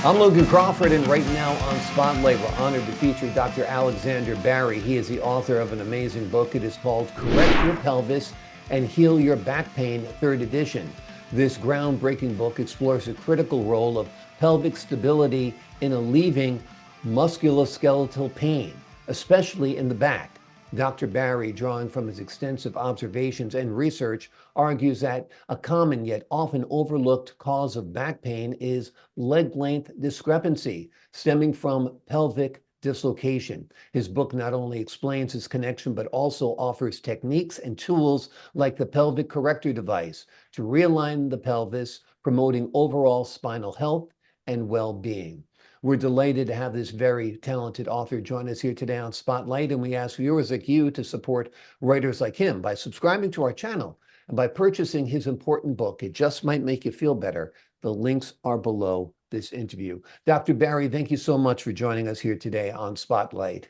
I'm Logan Crawford, and right now on Spotlight, we're honored to feature Dr. Alexander Barrie. He is the author of an amazing book. It is called Correct Your Pelvis and Heal Your Back Pain, 3rd edition. This groundbreaking book explores the critical role of pelvic stability in alleviating musculoskeletal pain, especially in the back. Dr. Barrie, drawing from his extensive observations and research, argues that a common yet often overlooked cause of back pain is leg length discrepancy stemming from pelvic dislocation. His book not only explains this connection, but also offers techniques and tools like the pelvic corrector device to realign the pelvis, promoting overall spinal health and well-being. We're delighted to have this very talented author join us here today on Spotlight, and we ask viewers like you to support writers like him by subscribing to our channel and by purchasing his important book. It just might make you feel better. The links are below this interview. Dr. Barrie, thank you so much for joining us here today on Spotlight.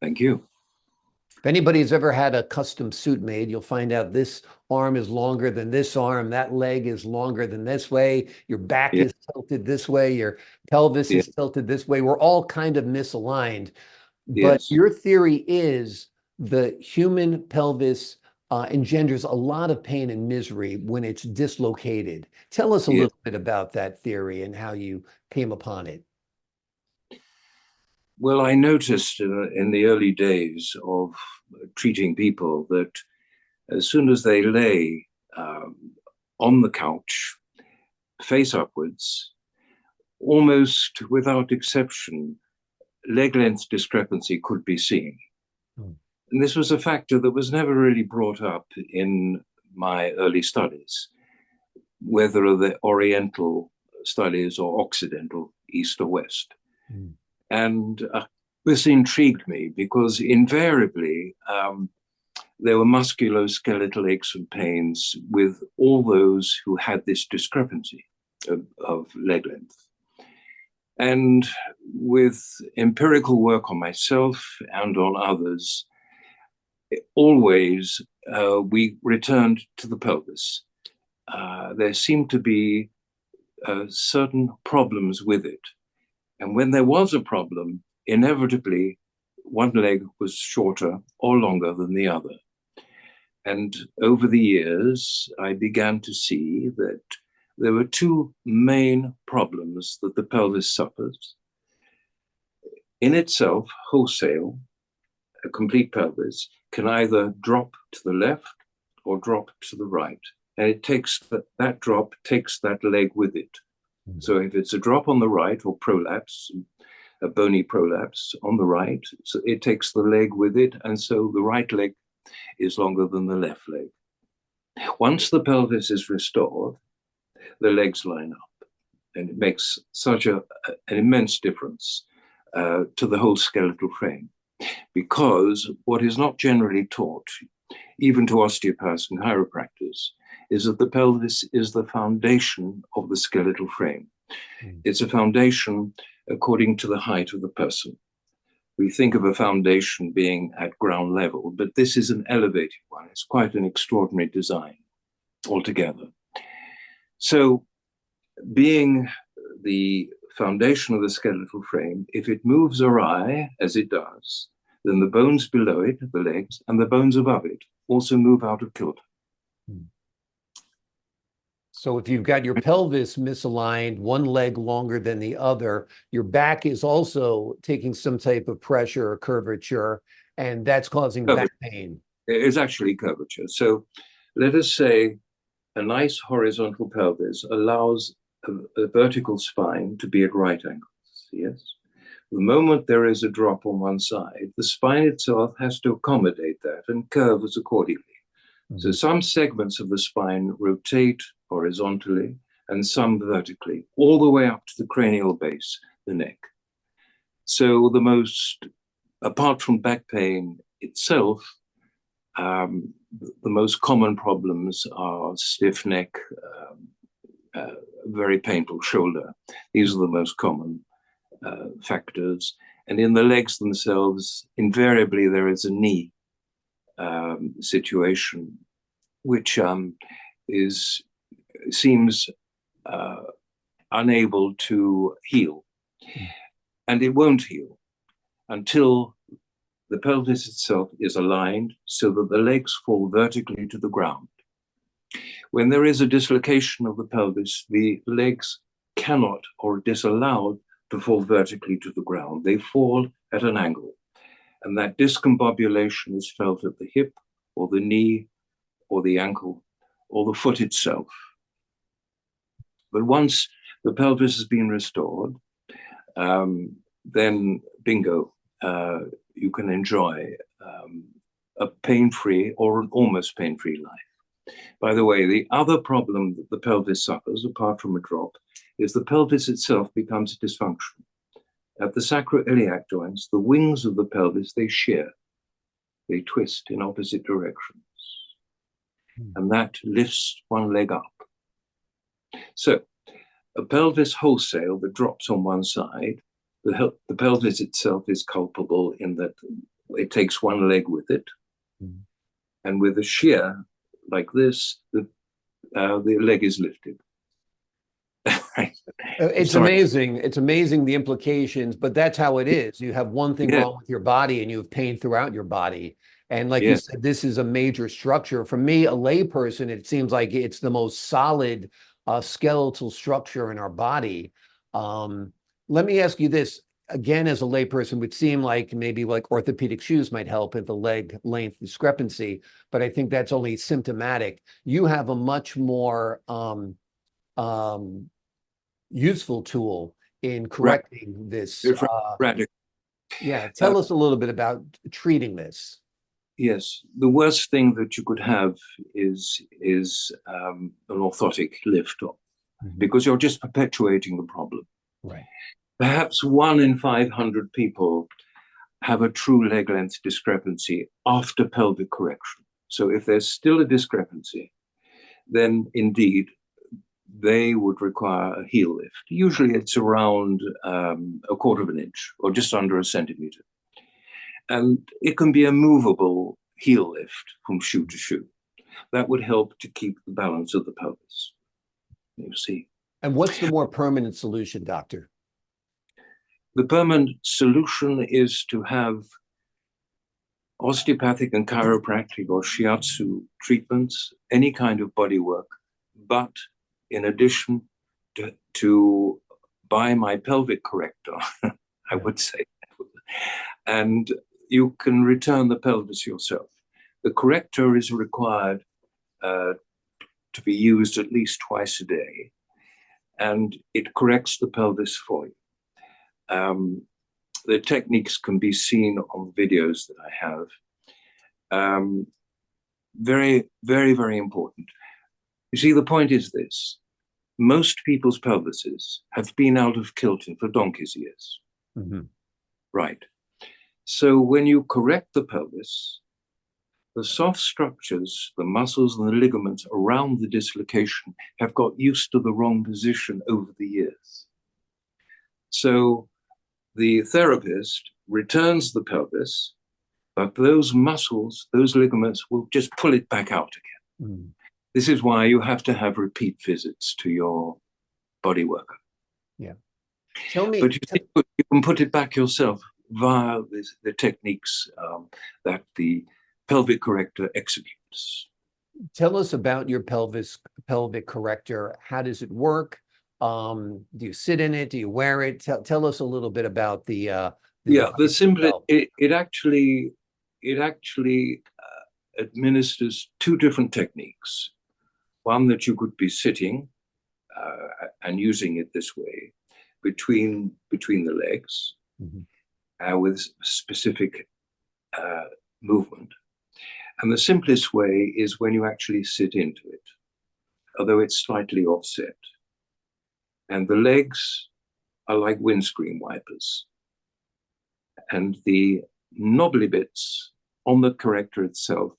Thank you. If anybody's ever had a custom suit made, you'll find out this arm is longer than this arm, that leg is longer than this way, your back is tilted this way, your pelvis is tilted this way. We're all kind of misaligned. But your theory is the human pelvis engenders a lot of pain and misery when it's dislocated. Tell us a little bit about that theory and how you came upon it. Well, I noticed in the early days of treating people that as soon as they lay on the couch, face upwards, almost without exception, leg length discrepancy could be seen. And this was a factor that was never really brought up in my early studies, whether the Oriental studies or Occidental, East or West. And this intrigued me because invariably there were musculoskeletal aches and pains with all those who had this discrepancy of leg length. And with empirical work on myself and on others, always we returned to the pelvis. There seemed to be certain problems with it. And when there was a problem, inevitably, one leg was shorter or longer than the other. And over the years, I began to see that there were two main problems that the pelvis suffers. In itself, wholesale, a complete pelvis can either drop to the left or drop to the right. And it takes that drop takes that leg with it. So if it's a drop on the right or prolapse, a bony prolapse on the right, so it takes the leg with it. And so the right leg is longer than the left leg. Once the pelvis is restored, the legs line up. And it makes such an immense difference to the whole skeletal frame. Because what is not generally taught, even to osteopaths and chiropractors, is that the pelvis is the foundation of the skeletal frame. It's a foundation according to the height of the person. We think of a foundation being at ground level, but this is an elevated one. It's quite an extraordinary design altogether. So being the foundation of the skeletal frame, if it moves awry, as it does, then the bones below it, the legs, and the bones above it also move out of kilter. So if you've got your pelvis misaligned, one leg longer than the other, your back is also taking some type of pressure or curvature, and that's causing back pain. It's actually curvature. So let us say a nice horizontal pelvis allows a vertical spine to be at right angles, yes? The moment there is a drop on one side, the spine itself has to accommodate that and curves accordingly. So some segments of the spine rotate horizontally and some vertically, all the way up to the cranial base, the neck. So apart from back pain itself, the most common problems are stiff neck, very painful shoulder. These are the most common factors. And in the legs themselves, invariably there is a knee situation, which seems unable to heal. And it won't heal until the pelvis itself is aligned so that the legs fall vertically to the ground. When there is a dislocation of the pelvis, the legs cannot or are disallowed to fall vertically to the ground. They fall at an angle. And that discombobulation is felt at the hip or the knee or the ankle or the foot itself. But once the pelvis has been restored, then bingo, you can enjoy a pain-free or an almost pain-free life. By the way, the other problem that the pelvis suffers, apart from a drop, is the pelvis itself becomes dysfunctional. At the sacroiliac joints, the wings of the pelvis, they shear, they twist in opposite directions. And that lifts one leg up. So a pelvis wholesale that drops on one side, the pelvis itself is culpable in that it takes one leg with it. And with a shear like this, the leg is lifted. It's amazing. It's amazing the implications, but that's how it is. You have one thing wrong with your body and you have pain throughout your body. And like you said, this is a major structure. For me, a layperson, it seems like it's the most solid skeletal structure in our body. Let me ask you this. Again, as a layperson, would seem like maybe like orthopedic shoes might help with the leg length discrepancy, but I think that's only symptomatic. You have a much more useful tool in correcting this. Yeah, tell us a little bit about treating this. Yes, the worst thing that you could have is an orthotic lift, because you're just perpetuating the problem. Right. Perhaps 1 in 500 people have a true leg length discrepancy after pelvic correction. So if there's still a discrepancy, then indeed they would require a heel lift. Usually it's around 1/4 inch or just under a centimeter. And it can be a movable heel lift from shoe to shoe. That would help to keep the balance of the pelvis. You see. And what's the more permanent solution, doctor? The permanent solution is to have osteopathic and chiropractic or shiatsu treatments, any kind of body work, but in addition to buy my pelvic corrector, I would say. And you can return the pelvis yourself. The corrector is required to be used at least twice a day, and it corrects the pelvis for you. The techniques can be seen on videos that I have. Very, very, very important. You see, the point is this. Most people's pelvises have been out of kilter for donkey's years. Right. So when you correct the pelvis, the soft structures, the muscles and the ligaments around the dislocation have got used to the wrong position over the years. So the therapist returns the pelvis, but those muscles, those ligaments will just pull it back out again. This is why you have to have repeat visits to your body worker. Yeah. Tell me. But you can put it back yourself via the techniques that the pelvic corrector executes. Tell us about your pelvic corrector. How does it work? Do you sit in it? Do you wear it? Tell us a little bit about the simplest. It actually administers 2 different techniques. One that you could be sitting and using it this way between the legs with specific movement. And the simplest way is when you actually sit into it, although it's slightly offset. And the legs are like windscreen wipers. And the knobbly bits on the corrector itself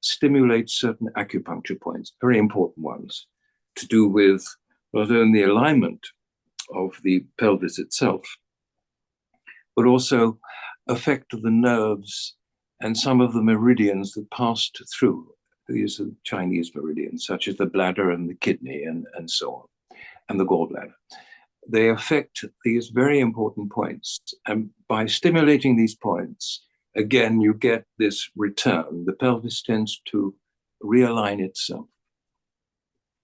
stimulate certain acupuncture points, very important ones, to do with not only the alignment of the pelvis itself, but also affect the nerves and some of the meridians that passed through. These are Chinese meridians, such as the bladder and the kidney and so on, and the gallbladder. they affect these very important points. And by stimulating these points, again, you get this return. The pelvis tends to realign itself.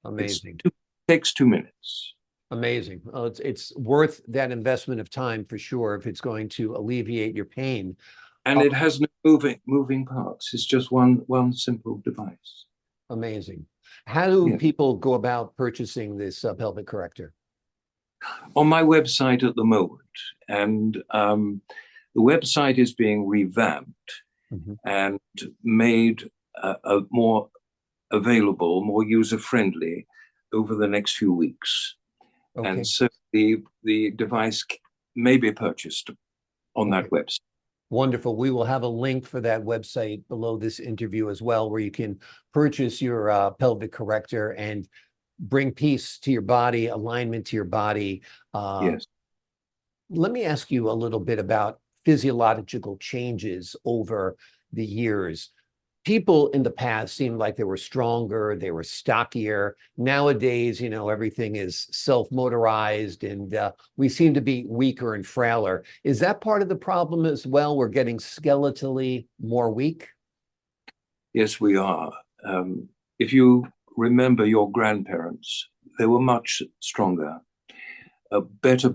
Amazing. Takes 2 minutes. Amazing. Well, it's worth that investment of time for sure if it's going to alleviate your pain. And it has no moving parts. It's just one simple device. Amazing. How do people go about purchasing this pelvic corrector? On my website at the moment, and the website is being revamped and made more available, more user-friendly over the next few weeks. Okay. And so the device may be purchased on that website. Wonderful. We will have a link for that website below this interview as well, where you can purchase your pelvic corrector and bring peace to your body, alignment to your body. Yes. Let me ask you a little bit about physiological changes over the years. People in the past seemed like they were stronger, they were stockier. Nowadays, you know, everything is self-motorized and we seem to be weaker and frailer. Is that part of the problem as well? We're getting skeletally more weak? Yes, we are. If you remember your grandparents, they were much stronger, better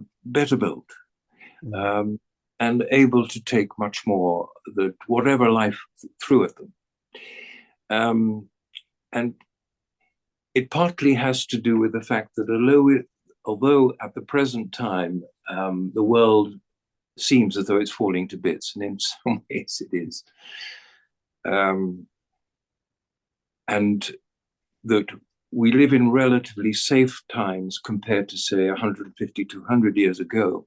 built, and able to take much more, whatever life threw at them. And it partly has to do with the fact that although at the present time, the world seems as though it's falling to bits, and in some ways it is, and that we live in relatively safe times compared to, say, 150, 200 years ago,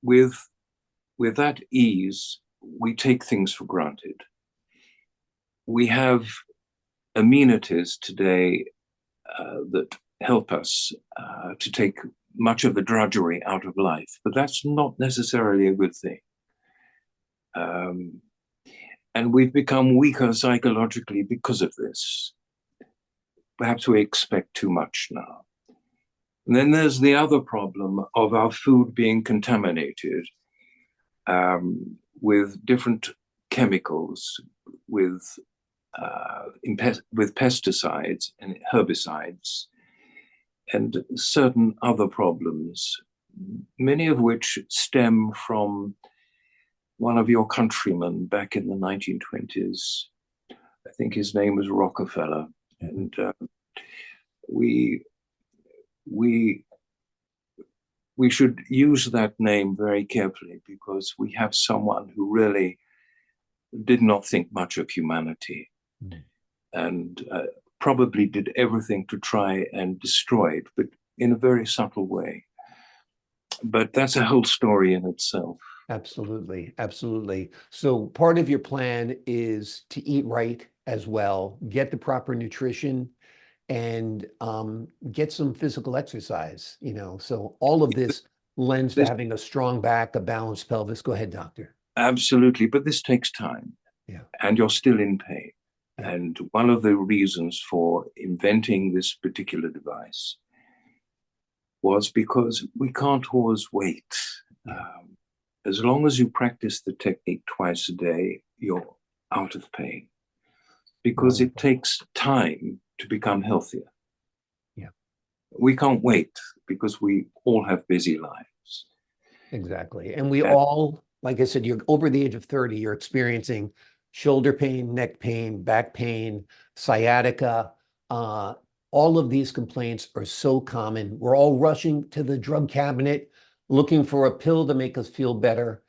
with that ease, we take things for granted. We have amenities today that help us to take much of the drudgery out of life, but that's not necessarily a good thing. And we've become weaker psychologically because of this. Perhaps we expect too much now. And then there's the other problem of our food being contaminated with different chemicals, with pesticides and herbicides, and certain other problems, many of which stem from one of your countrymen back in the 1920s. I think his name was Rockefeller. And we should use that name very carefully, because we have someone who really did not think much of humanity and probably did everything to try and destroy it, but in a very subtle way. But that's a whole story in itself. Absolutely, absolutely. So part of your plan is to eat right as well, get the proper nutrition, and get some physical exercise, you know. So all of this lends to having a strong back, a balanced pelvis. Go ahead, doctor. Absolutely, but this takes time. Yeah. And you're still in pain. Yeah. And one of the reasons for inventing this particular device was because we can't always wait. Yeah. As long as you practice the technique twice a day, you're out of pain, because it takes time to become healthier. Yeah. We can't wait because we all have busy lives. Exactly. And we all, like I said, you're over the age of 30, you're experiencing shoulder pain, neck pain, back pain, sciatica. All of these complaints are so common. We're all rushing to the drug cabinet, looking for a pill to make us feel better.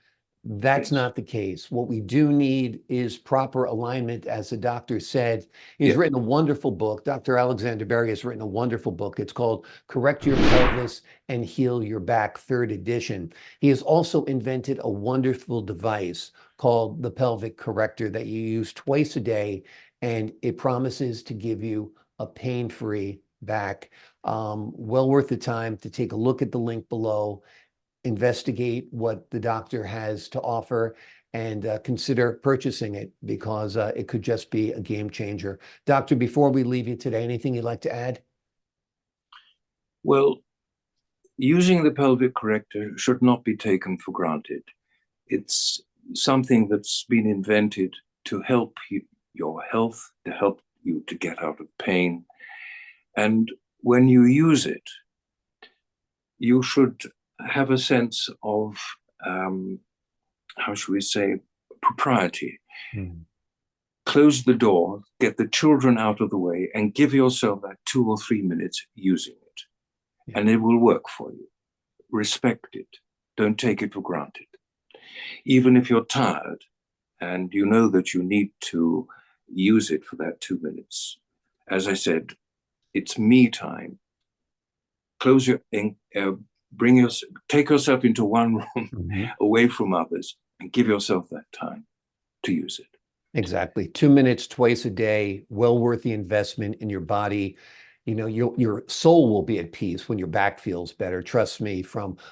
That's not the case. What we do need is proper alignment, as the doctor said. He's written a wonderful book. Dr. Alexander Barrie has written a wonderful book. It's called Correct Your Pelvis and Heal Your Back, 3rd edition. He has also invented a wonderful device called the Pelvic Corrector that you use twice a day, and it promises to give you a pain-free back. Well worth the time to take a look at the link below, investigate what the doctor has to offer, and consider purchasing it, because it could just be a game changer. Doctor, before we leave you today, anything you'd like to add? Well, using the pelvic corrector should not be taken for granted. It's something that's been invented to help your health, to help you to get out of pain. And when you use it, you should have a sense of, how should we say, propriety. Mm. Close the door, get the children out of the way, and give yourself that 2 or 3 minutes using it. Yeah. And it will work for you. Respect it. Don't take it for granted. Even if you're tired and you know that you need to use it for that 2 minutes, as I said, it's me time. Close your, take yourself into one room away from others and give yourself that time to use it. Exactly. 2 minutes twice a day, well worth the investment in your body. You know, your soul will be at peace when your back feels better. Trust me,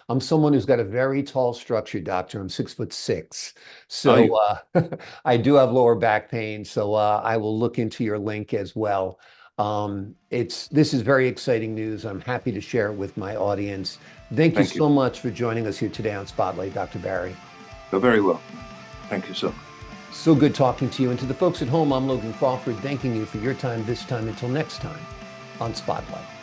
I'm someone who's got a very tall structure, doctor. I'm 6'6". So I do have lower back pain. So I will look into your link as well. This is very exciting news. I'm happy to share it with my audience. Thank you so much for joining us here today on Spotlight, Dr. Barrie. You're very welcome. Thank you so much. So good talking to you. And to the folks at home, I'm Logan Crawford, thanking you for your time this time. Until next time on Spotlight.